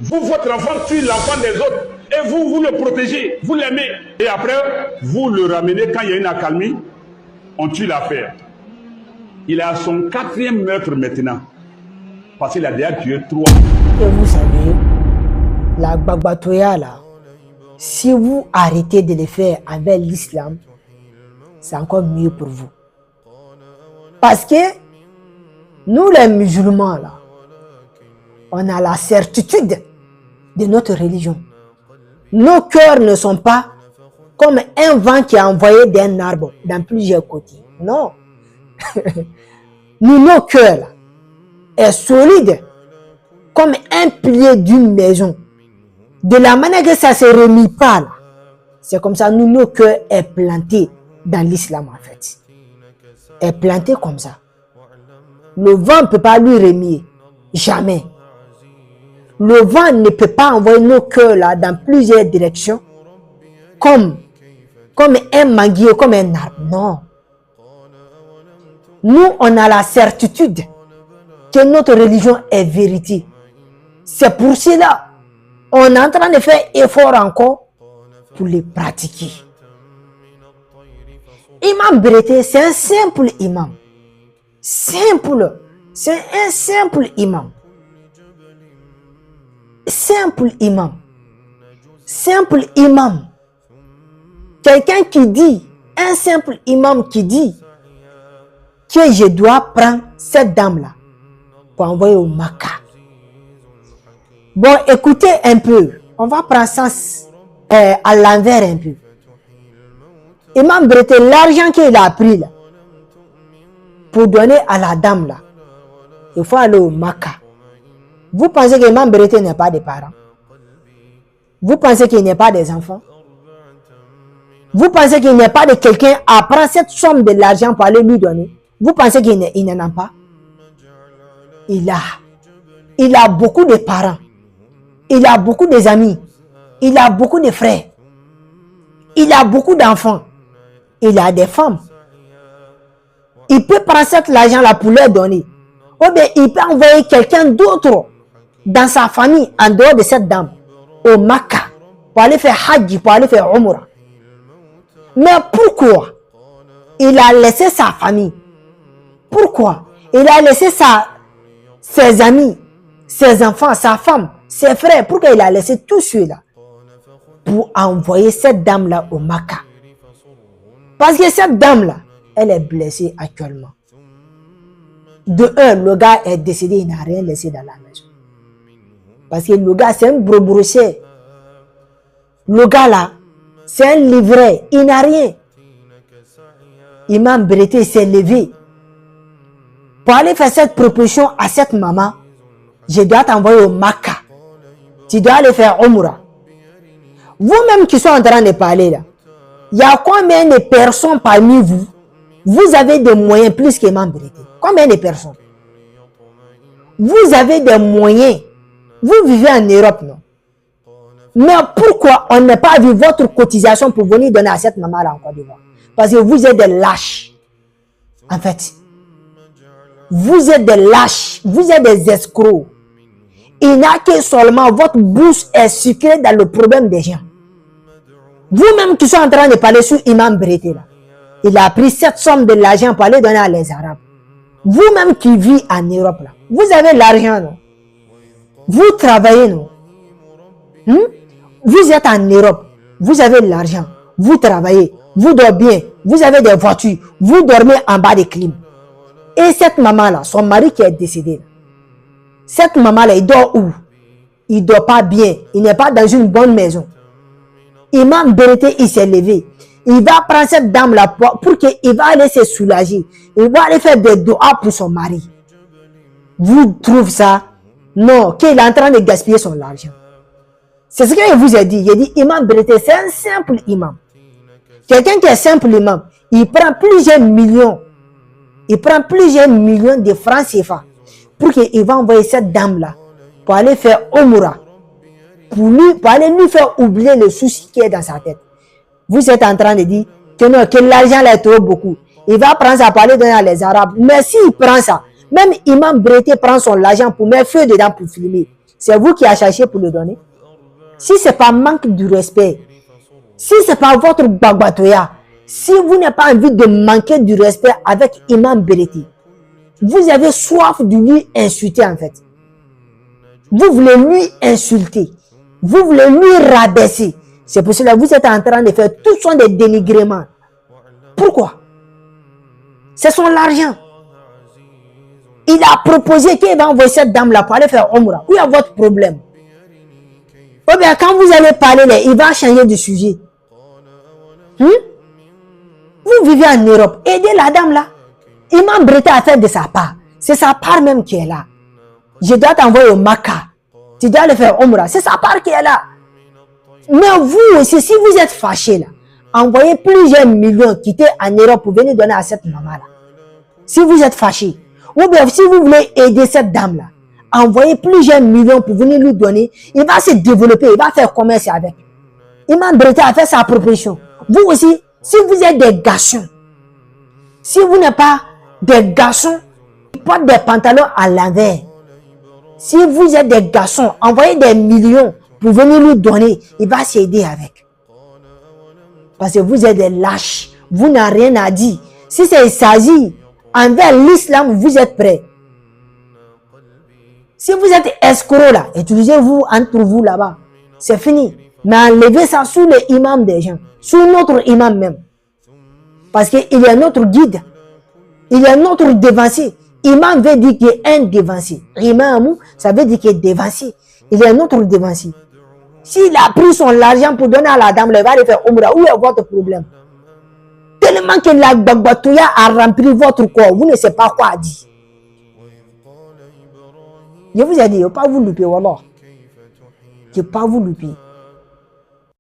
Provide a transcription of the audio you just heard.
Vous, votre enfant tue l'enfant des autres. Et vous, vous le protégez, vous l'aimez. Et après, vous le ramenez quand il y a une accalmie, on tue l'affaire. Il est à son 4e meurtre maintenant. Parce qu'il a déjà tué 3. Et vous savez, la Gbagbatouya là, si vous arrêtez de le faire avec l'islam, c'est encore mieux pour vous. Parce que nous les musulmans là, on a la certitude de notre religion. Nos cœurs ne sont pas comme un vent qui est envoyé d'un arbre dans plusieurs côtés. Non. Nous, nos cœurs là, est solide comme un pilier d'une maison. De la manière que ça ne se remet pas là, c'est comme ça nous, nos cœurs est planté dans l'islam en fait. Est planté comme ça. Le vent ne peut pas lui remuer. Jamais. Le vent ne peut pas envoyer nos cœurs là dans plusieurs directions comme un manguier, comme un arbre. Non. Nous, on a la certitude que notre religion est vérité. C'est pour cela on est en train de faire effort encore pour les pratiquer. Imam Breté, c'est un simple imam. Simple. C'est un simple imam. Simple imam. Simple imam. Quelqu'un qui dit, un simple imam qui dit que je dois prendre cette dame-là pour envoyer au Makkah. Bon, écoutez un peu. On va prendre ça à l'envers un peu. Imam Breté, l'argent qu'il a pris là, pour donner à la dame là, il faut aller au Makkah. Vous pensez que Imam Breté n'est pas des parents? Vous pensez qu'il n'est pas des enfants? Vous pensez qu'il n'est pas de quelqu'un à prendre cette somme de l'argent pour aller lui donner? Vous pensez qu'il n'en a pas? Il a beaucoup de parents. Il a beaucoup d'amis. Il a beaucoup de frères. Il a beaucoup d'enfants. Il a des femmes. Il peut prendre cet argent-là pour leur donner. Ou bien il peut envoyer quelqu'un d'autre dans sa famille, en dehors de cette dame, au Makkah, pour aller faire Hajj, pour aller faire Umrah. Mais pourquoi il a laissé sa famille? Pourquoi il a laissé ses amis, ses enfants, sa femme, ses frères? Pourquoi il a laissé tout cela pour envoyer cette dame-là au Makkah? Parce que cette dame-là, elle est blessée actuellement. De un, le gars est décédé, il n'a rien laissé dans la maison. Parce que le gars, c'est un brossé. Le gars là, c'est un livret, il n'a rien. Imam Breté s'est levé pour aller faire cette proposition à cette maman. Je dois t'envoyer au Makkah. Tu dois aller faire Umrah. Vous-même qui sont en train de parler là, il y a combien de personnes parmi vous? Vous avez des moyens plus qu'Imam Breté. Combien de personnes? Vous avez des moyens. Vous vivez en Europe, non? Mais pourquoi on n'a pas vu votre cotisation pour venir donner à cette maman-là en Côte d'Ivoire? Parce que vous êtes des lâches. En fait, vous êtes des lâches. Vous êtes des escrocs. Il n'y a que seulement votre bouche est sucrée dans le problème des gens. Vous-même qui sont en train de parler sur Imam Breté, là, il a pris cette somme de l'argent pour aller donner à les Arabes. Vous-même qui vivez en Europe, là, vous avez l'argent, non? Vous travaillez, non? Vous êtes en Europe, vous avez l'argent, vous travaillez, vous dormez bien, vous avez des voitures, vous dormez en bas des clim. Et cette maman-là, son mari qui est décédé, cette maman-là, il dort où? Il ne dort pas bien, il n'est pas dans une bonne maison. Imam Breté, il s'est levé. Il va prendre cette dame-là pour qu'il va aller se soulager. Il va aller faire des doigts pour son mari. Vous trouvez ça? Non, qu'il est en train de gaspiller son argent. C'est ce que je vous ai dit. J'ai dit, Imam Breté, c'est un simple imam. Quelqu'un qui est simple imam, il prend plusieurs millions. Il prend plusieurs millions de francs CFA pour qu'il va envoyer cette dame-là pour aller faire Umrah. Pour aller lui faire oublier le souci qui est dans sa tête. Vous êtes en train de dire que non, que l'argent là est trop beaucoup. Il va prendre ça pour aller donner à les Arabes. Mais s'il prend ça, même Imam Breté prend son argent pour mettre feu dedans pour filmer. c'est vous qui avez cherché pour le donner. Si ce n'est pas manque de respect, si ce n'est pas votre bagatoya, si vous n'avez pas envie de manquer du respect avec Imam Bereti, vous avez soif de lui insulter en fait. Vous voulez lui insulter. Vous voulez lui rabaisser. C'est pour cela que vous êtes en train de faire tout son des dénigrements. Pourquoi? C'est son argent. Il a proposé qu'il va envoyer cette dame-là pour aller faire Omra. Où est votre problème? Ou bien quand vous allez parler, là, il va changer de sujet. Vous vivez en Europe. Aidez la dame-là. Imam Bereti a fait de sa part. C'est sa part même qui est là. Je dois t'envoyer au Makkah. Tu dois le faire Omra. C'est sa part qui est là. Mais vous aussi, si vous êtes fâché là, envoyez plusieurs millions quitter en Europe pour venir donner à cette maman-là. Si vous êtes fâché. Ou bien si vous voulez aider cette dame-là, envoyez plusieurs millions pour venir lui donner. Il va se développer, il va faire commerce avec. Imam Bereti a fait sa proposition. Vous aussi, si vous êtes des garçons, si vous n'êtes pas des garçons qui portent des pantalons à l'envers, si vous êtes des garçons, envoyez des millions pour venir lui donner, il va s'aider avec. Parce que vous êtes des lâches, vous n'avez rien à dire. Si ça s'agit envers l'islam, vous êtes prêts. Si vous êtes escrocs là, utilisez-vous entre vous là-bas. C'est fini. Mais enlevez ça sous les imams des gens, sous notre imam même. Parce qu'il est notre guide. Il est notre dévancier. Imam veut dire qu'il est un dévancier. Imam, ça veut dire qu'il est dévancier. Il est notre dévancier. S'il a pris son argent pour donner à la dame, il va aller faire Omra. Où est votre problème? Tellement que la Bagbatouya a rempli votre corps, vous ne savez pas quoi dire. Je vous ai dit, il ne faut pas vous louper, voilà. Il ne faut pas vous louper.